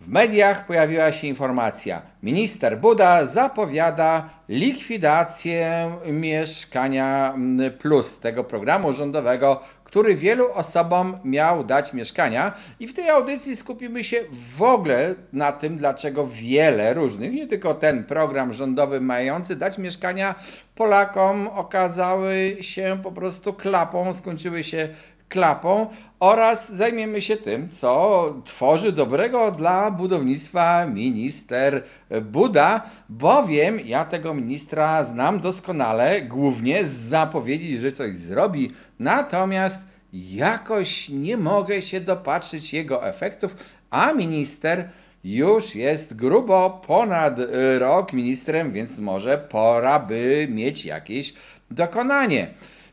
W mediach pojawiła się informacja, minister Buda zapowiada likwidację Mieszkania Plus, tego programu rządowego, który wielu osobom miał dać mieszkania. I w tej audycji skupimy się w ogóle na tym, dlaczego wiele różnych, nie tylko ten program rządowy mający dać mieszkania Polakom, okazały się po prostu klapą, skończyły się klapą, oraz zajmiemy się tym, co tworzy dobrego dla budownictwa minister Buda, bowiem ja tego ministra znam doskonale, głównie z zapowiedzi, że coś zrobi, natomiast jakoś nie mogę się dopatrzyć jego efektów, a minister już jest grubo ponad rok ministrem, więc może pora by mieć jakieś dokonanie.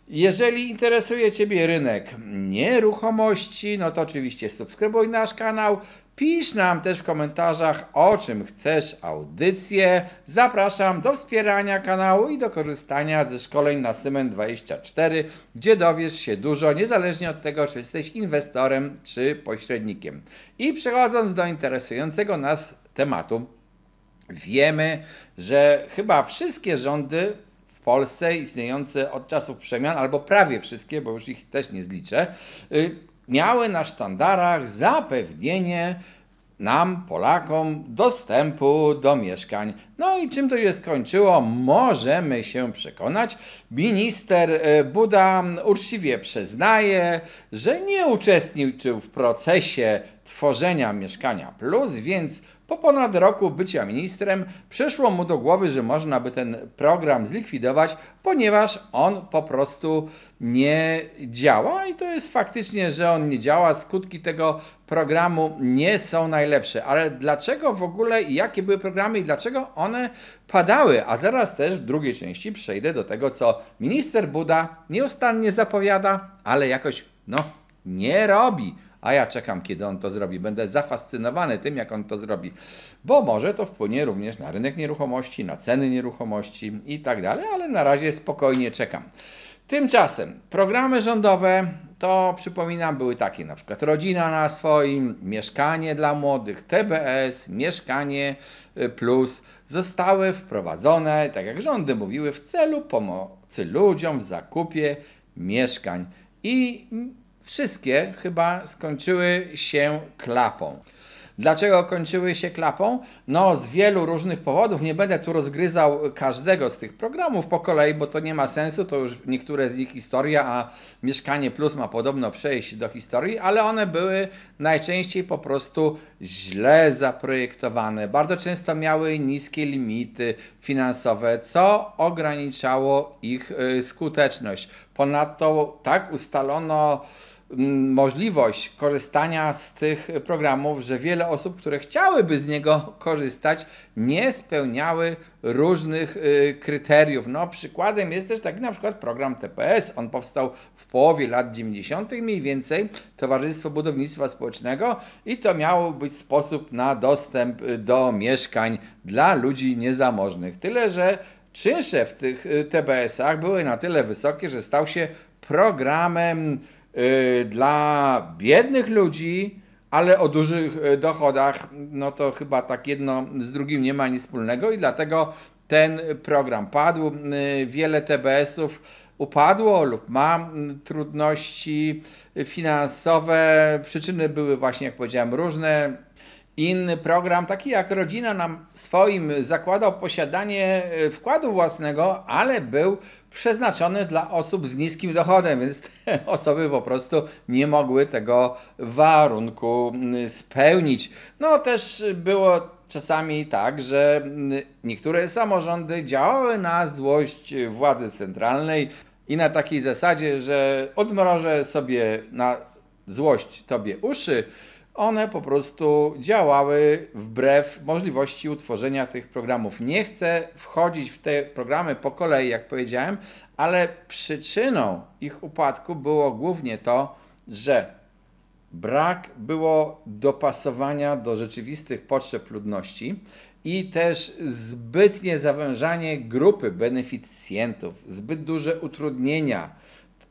Jeżeli interesuje Ciebie rynek nieruchomości, no to oczywiście subskrybuj nasz kanał, pisz nam też w komentarzach, o czym chcesz audycję. Zapraszam do wspierania kanału i do korzystania ze szkoleń na Symen24, gdzie dowiesz się dużo, niezależnie od tego, czy jesteś inwestorem czy pośrednikiem. I przechodząc do interesującego nas tematu, wiemy, że chyba wszystkie rządy w Polsce istniejące od czasów przemian, albo prawie wszystkie, bo już ich też nie zliczę, miały na sztandarach zapewnienie nam, Polakom, dostępu do mieszkań. No i czym to się skończyło, możemy się przekonać. Minister Buda uczciwie przyznaje, że nie uczestniczył w procesie tworzenia Mieszkania Plus, więc po ponad roku bycia ministrem przyszło mu do głowy, że można by ten program zlikwidować, ponieważ on po prostu nie działa i to jest faktycznie, że on nie działa. Skutki tego programu nie są najlepsze. Ale dlaczego w ogóle i jakie były programy i dlaczego one padały? A zaraz też w drugiej części przejdę do tego, co minister Buda nieustannie zapowiada, ale jakoś nie robi. A ja czekam, kiedy on to zrobi. Będę zafascynowany tym, jak on to zrobi. Bo może to wpłynie również na rynek nieruchomości, na ceny nieruchomości i tak dalej, ale na razie spokojnie czekam. Tymczasem programy rządowe to, przypominam, były takie, na przykład Rodzina na swoim, Mieszkanie dla młodych, TBS, Mieszkanie Plus, zostały wprowadzone, tak jak rządy mówiły, w celu pomocy ludziom w zakupie mieszkań. I wszystkie chyba skończyły się klapą. Dlaczego kończyły się klapą? No z wielu różnych powodów. Nie będę tu rozgryzał każdego z tych programów po kolei, bo to nie ma sensu. To już niektóre z nich historia, a Mieszkanie Plus ma podobno przejść do historii, ale one były najczęściej po prostu źle zaprojektowane. Bardzo często miały niskie limity finansowe, co ograniczało ich skuteczność. Ponadto tak ustalono możliwość korzystania z tych programów, że wiele osób, które chciałyby z niego korzystać, nie spełniały różnych kryteriów. No, przykładem jest też taki na przykład program TPS. On powstał w połowie lat 90. mniej więcej, Towarzystwo Budownictwa Społecznego, i to miał być sposób na dostęp do mieszkań dla ludzi niezamożnych. Tyle, że czynsze w tych TBS-ach były na tyle wysokie, że stał się programem dla biednych ludzi, ale o dużych dochodach. No to chyba tak jedno z drugim nie ma nic wspólnego i dlatego ten program padł. Wiele TBS-ów upadło lub ma trudności finansowe. Przyczyny były właśnie, jak powiedziałem, różne. Inny program, taki jak Rodzina na swoim, zakładał posiadanie wkładu własnego, ale był przeznaczony dla osób z niskim dochodem, więc te osoby po prostu nie mogły tego warunku spełnić. No też było czasami tak, że niektóre samorządy działały na złość władzy centralnej i na takiej zasadzie, że odmrożę sobie na złość tobie uszy. One po prostu działały wbrew możliwości utworzenia tych programów. Nie chcę wchodzić w te programy po kolei, jak powiedziałem, ale przyczyną ich upadku było głównie to, że brak było dopasowania do rzeczywistych potrzeb ludności i też zbytnie zawężanie grupy beneficjentów, zbyt duże utrudnienia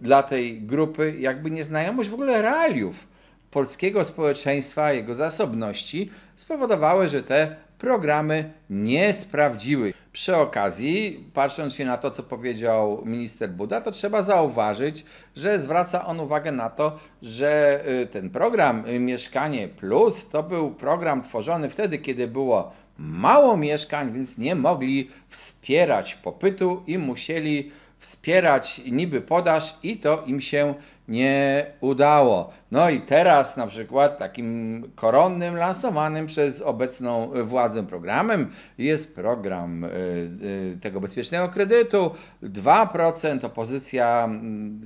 dla tej grupy, jakby nieznajomość w ogóle realiów polskiego społeczeństwa, jego zasobności spowodowały, że te programy nie sprawdziły. Przy okazji, patrząc się na to, co powiedział minister Buda, to trzeba zauważyć, że zwraca on uwagę na to, że ten program Mieszkanie Plus to był program tworzony wtedy, kiedy było mało mieszkań, więc nie mogli wspierać popytu i musieli wspierać niby podaż i to im się nie udało. No i teraz na przykład takim koronnym, lansowanym przez obecną władzę programem jest program tego bezpiecznego kredytu 2%. Opozycja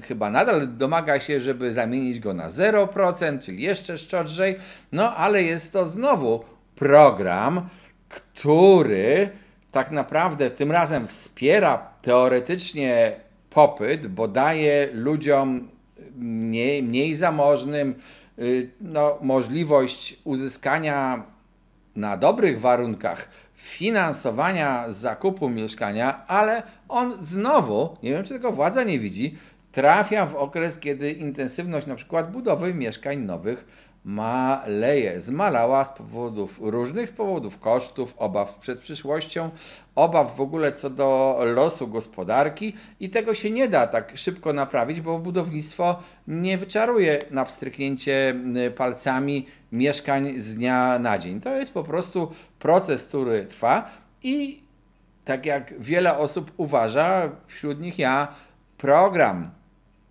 chyba nadal domaga się, żeby zamienić go na 0%, czyli jeszcze szczodrzej. No ale jest to znowu program, który tak naprawdę tym razem wspiera teoretycznie popyt, bo daje ludziom mniej zamożnym możliwość uzyskania na dobrych warunkach finansowania zakupu mieszkania, ale on znowu, nie wiem czy tego władza nie widzi, trafia w okres, kiedy intensywność na przykład budowy mieszkań nowych maleje. Zmalała z powodów różnych, z powodów kosztów, obaw przed przyszłością, obaw w ogóle co do losu gospodarki i tego się nie da tak szybko naprawić, bo budownictwo nie wyczaruje na pstryknięcie palcami mieszkań z dnia na dzień. To jest po prostu proces, który trwa i tak jak wiele osób uważa, wśród nich ja, program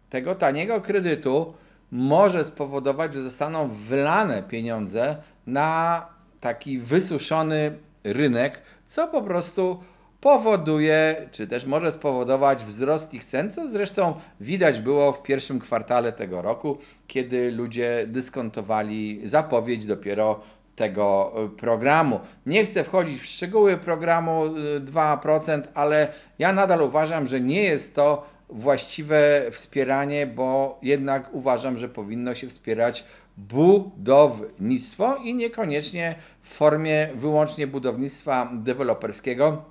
tego taniego kredytu może spowodować, że zostaną wylane pieniądze na taki wysuszony rynek, co po prostu powoduje, czy też może spowodować wzrost ich cen, co zresztą widać było w pierwszym kwartale tego roku, kiedy ludzie dyskontowali zapowiedź dopiero tego programu. Nie chcę wchodzić w szczegóły programu 2%, ale ja nadal uważam, że nie jest to właściwe wspieranie, bo jednak uważam, że powinno się wspierać budownictwo i niekoniecznie w formie wyłącznie budownictwa deweloperskiego.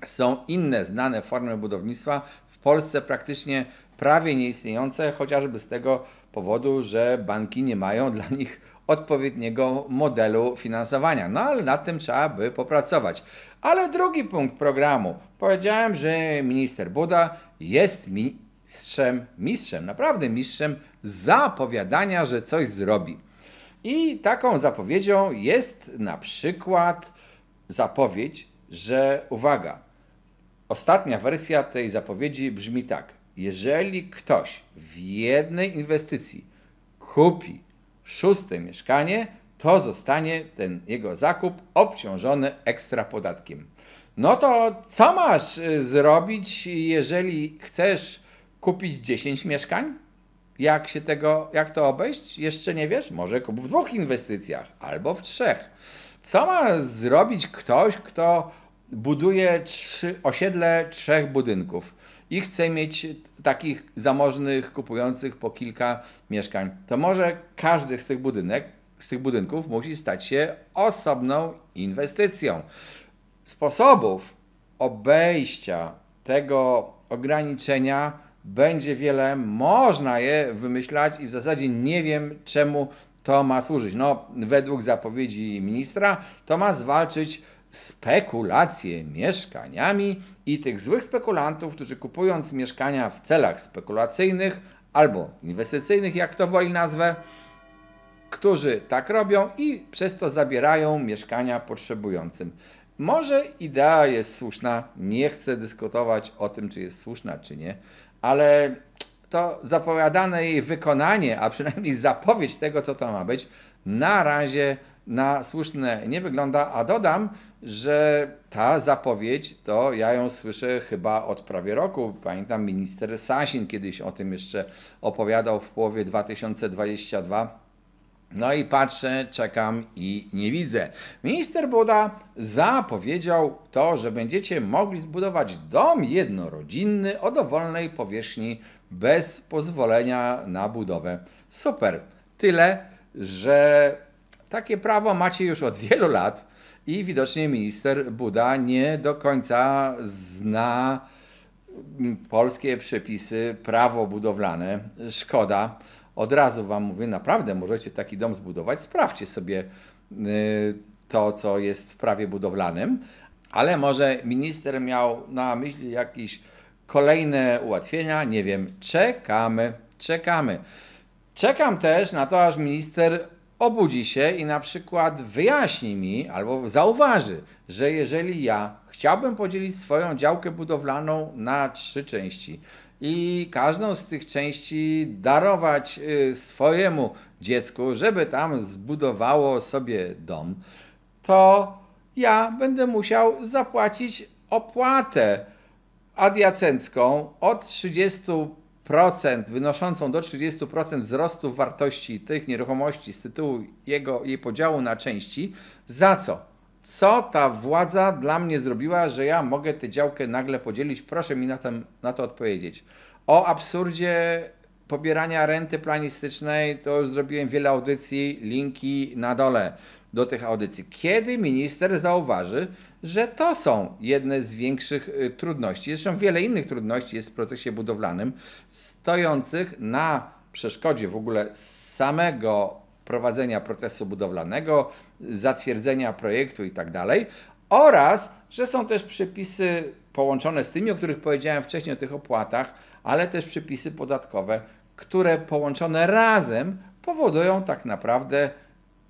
Są inne znane formy budownictwa, w Polsce praktycznie prawie nieistniejące, chociażby z tego powodu, że banki nie mają dla nich odpowiedniego modelu finansowania. No ale nad tym trzeba by popracować. Ale drugi punkt programu. Powiedziałem, że minister Buda jest mistrzem, naprawdę mistrzem zapowiadania, że coś zrobi. I taką zapowiedzią jest na przykład zapowiedź, że uwaga, ostatnia wersja tej zapowiedzi brzmi tak. Jeżeli ktoś w jednej inwestycji kupi 6. mieszkanie, to zostanie ten jego zakup obciążony ekstra podatkiem. No to co masz zrobić, jeżeli chcesz kupić 10 mieszkań? Jak to obejść? Jeszcze nie wiesz? Może kup w 2 inwestycjach albo w 3. Co ma zrobić ktoś, kto buduje osiedle 3 budynków i chce mieć takich zamożnych kupujących po kilka mieszkań? To może każdy z tych budynków musi stać się osobną inwestycją. Sposobów obejścia tego ograniczenia będzie wiele, można je wymyślać i w zasadzie nie wiem, czemu to ma służyć. No, według zapowiedzi ministra to ma zwalczyć spekulacje mieszkaniami i tych złych spekulantów, którzy kupując mieszkania w celach spekulacyjnych albo inwestycyjnych, jak to woli nazwę, którzy tak robią i przez to zabierają mieszkania potrzebującym. Może idea jest słuszna, nie chcę dyskutować o tym, czy jest słuszna, czy nie, ale to zapowiadane jej wykonanie, a przynajmniej zapowiedź tego, co to ma być, na razie na słuszne nie wygląda, a dodam, że ta zapowiedź, to ja ją słyszę chyba od prawie roku. Pamiętam, minister Sasin kiedyś o tym jeszcze opowiadał w połowie 2022. No i patrzę, czekam i nie widzę. Minister Buda zapowiedział to, że będziecie mogli zbudować dom jednorodzinny o dowolnej powierzchni bez pozwolenia na budowę. Super. Tyle, że takie prawo macie już od wielu lat i widocznie minister Buda nie do końca zna polskie przepisy, prawo budowlane. Szkoda, od razu Wam mówię, naprawdę możecie taki dom zbudować, sprawdźcie sobie to, co jest w prawie budowlanym, ale może minister miał na myśli jakieś kolejne ułatwienia, nie wiem, czekamy. Czekam też na to, aż minister obudzi się i na przykład wyjaśni mi albo zauważy, że jeżeli ja chciałbym podzielić swoją działkę budowlaną na 3 części i każdą z tych części darować swojemu dziecku, żeby tam zbudowało sobie dom, to ja będę musiał zapłacić opłatę adiacencką od 30%, wynoszącą do 30% wzrostu wartości tych nieruchomości z tytułu jej podziału na części. Za co? Co ta władza dla mnie zrobiła, że ja mogę tę działkę nagle podzielić? Proszę mi na to odpowiedzieć. O absurdzie pobierania renty planistycznej to już zrobiłem wiele audycji, linki na dole do tych audycji. Kiedy minister zauważy, że to są jedne z większych trudności, zresztą wiele innych trudności jest w procesie budowlanym, stojących na przeszkodzie w ogóle samego prowadzenia procesu budowlanego, zatwierdzenia projektu i tak dalej, oraz, że są też przepisy połączone z tymi, o których powiedziałem wcześniej, o tych opłatach, ale też przepisy podatkowe, które połączone razem powodują tak naprawdę,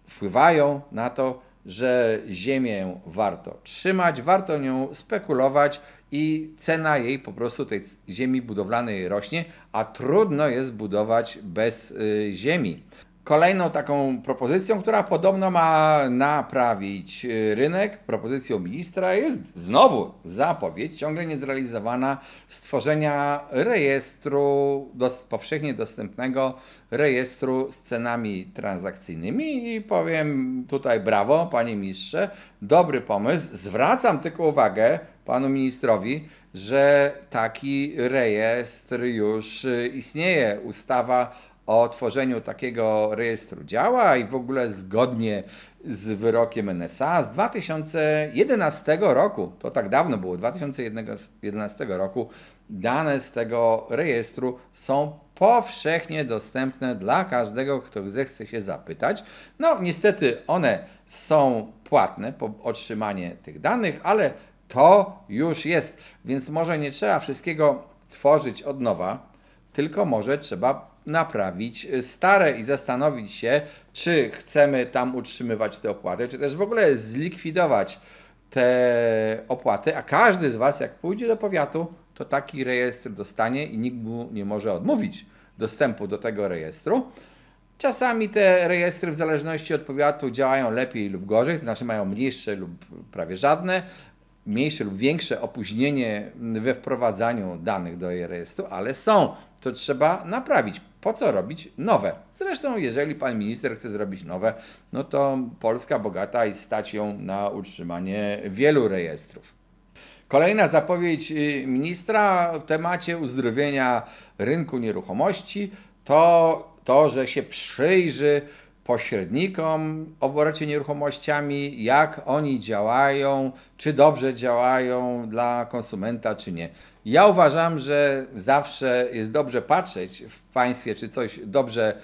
wpływają na to, że ziemię warto trzymać, warto nią spekulować i cena jej po prostu, tej ziemi budowlanej rośnie, a trudno jest budować bez ziemi. Kolejną taką propozycją, która podobno ma naprawić rynek, propozycją ministra jest znowu zapowiedź, ciągle niezrealizowana, stworzenia rejestru, powszechnie dostępnego rejestru z cenami transakcyjnymi i powiem tutaj brawo, panie ministrze, dobry pomysł. Zwracam tylko uwagę panu ministrowi, że taki rejestr już istnieje. Ustawa o tworzeniu takiego rejestru działa i w ogóle zgodnie z wyrokiem NSA z 2011 roku, to tak dawno było, 2011 roku, dane z tego rejestru są powszechnie dostępne dla każdego, kto zechce się zapytać. No niestety one są płatne po otrzymanie tych danych, ale to już jest, więc może nie trzeba wszystkiego tworzyć od nowa, tylko może trzeba naprawić stare i zastanowić się, czy chcemy tam utrzymywać te opłaty, czy też w ogóle zlikwidować te opłaty, a każdy z Was, jak pójdzie do powiatu, to taki rejestr dostanie i nikt mu nie może odmówić dostępu do tego rejestru. Czasami te rejestry w zależności od powiatu działają lepiej lub gorzej, to znaczy mają mniejsze lub prawie żadne, mniejsze lub większe opóźnienie we wprowadzaniu danych do rejestru, ale są. To trzeba naprawić. Po co robić nowe? Zresztą, jeżeli pan minister chce zrobić nowe, no to Polska bogata i stać ją na utrzymanie wielu rejestrów. Kolejna zapowiedź ministra w temacie uzdrowienia rynku nieruchomości to, że się przyjrzy pośrednikom w obrocie nieruchomościami, jak oni działają, czy dobrze działają dla konsumenta, czy nie. Ja uważam, że zawsze jest dobrze patrzeć w państwie, czy coś dobrze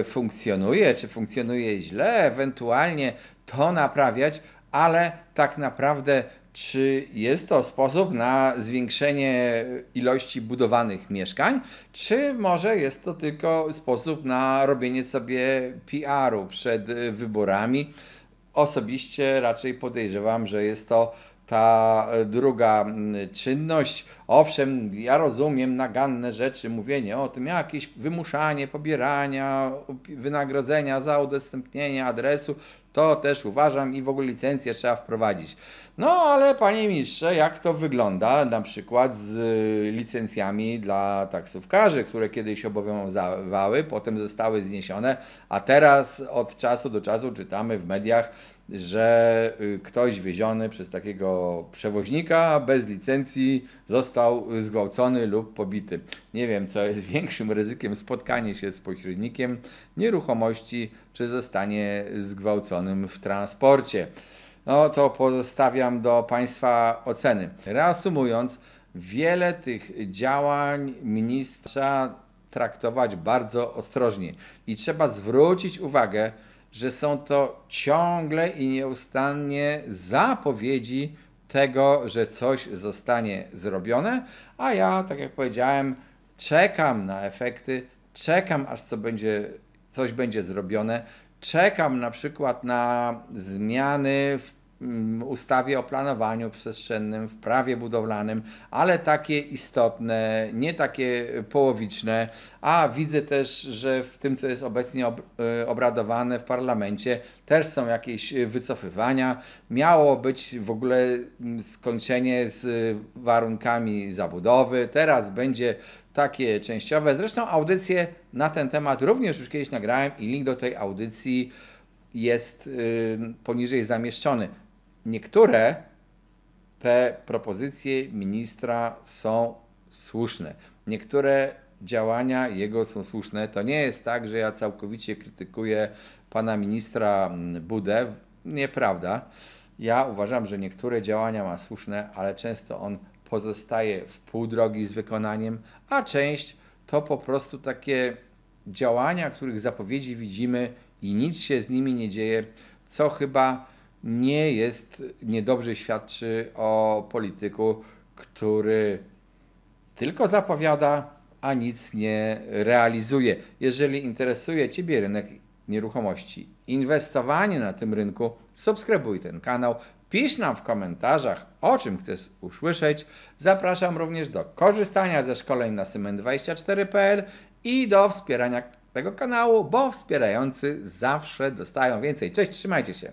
funkcjonuje, czy funkcjonuje źle, ewentualnie to naprawiać, ale tak naprawdę czy jest to sposób na zwiększenie ilości budowanych mieszkań, czy może jest to tylko sposób na robienie sobie PR-u przed wyborami? Osobiście raczej podejrzewam, że jest to ta druga czynność. Owszem, ja rozumiem naganne rzeczy, mówienie o tym, jakieś wymuszanie pobierania wynagrodzenia za udostępnienie adresu, to też uważam i w ogóle licencję trzeba wprowadzić. No ale panie ministrze, jak to wygląda na przykład z licencjami dla taksówkarzy, które kiedyś obowiązywały, potem zostały zniesione, a teraz od czasu do czasu czytamy w mediach, że ktoś wieziony przez takiego przewoźnika bez licencji został zgwałcony lub pobity. Nie wiem, co jest większym ryzykiem, spotkanie się z pośrednikiem nieruchomości, czy zostanie zgwałconym w transporcie. No to pozostawiam do Państwa oceny. Reasumując, wiele tych działań ministra traktować bardzo ostrożnie i trzeba zwrócić uwagę, że są to ciągle i nieustannie zapowiedzi tego, że coś zostanie zrobione, a ja, tak jak powiedziałem, czekam na efekty, czekam aż coś będzie zrobione, czekam na przykład na zmiany w ustawie o planowaniu przestrzennym, w prawie budowlanym, ale takie istotne, nie takie połowiczne, a widzę też, że w tym, co jest obecnie obradowane w parlamencie, też są jakieś wycofywania. Miało być w ogóle skończenie z warunkami zabudowy, teraz będzie takie częściowe. Zresztą audycję na ten temat również już kiedyś nagrałem i link do tej audycji jest poniżej zamieszczony. Niektóre te propozycje ministra są słuszne. Niektóre działania jego są słuszne. To nie jest tak, że ja całkowicie krytykuję pana ministra Budę. Nieprawda. Ja uważam, że niektóre działania ma słuszne, ale często on pozostaje w pół drogi z wykonaniem, a część to po prostu takie działania, których zapowiedzi widzimy i nic się z nimi nie dzieje, co chyba niedobrze świadczy o polityku, który tylko zapowiada, a nic nie realizuje. Jeżeli interesuje Ciebie rynek nieruchomości, inwestowanie na tym rynku, subskrybuj ten kanał, pisz nam w komentarzach, o czym chcesz usłyszeć. Zapraszam również do korzystania ze szkoleń na Symen24.pl i do wspierania tego kanału, bo wspierający zawsze dostają więcej. Cześć, trzymajcie się.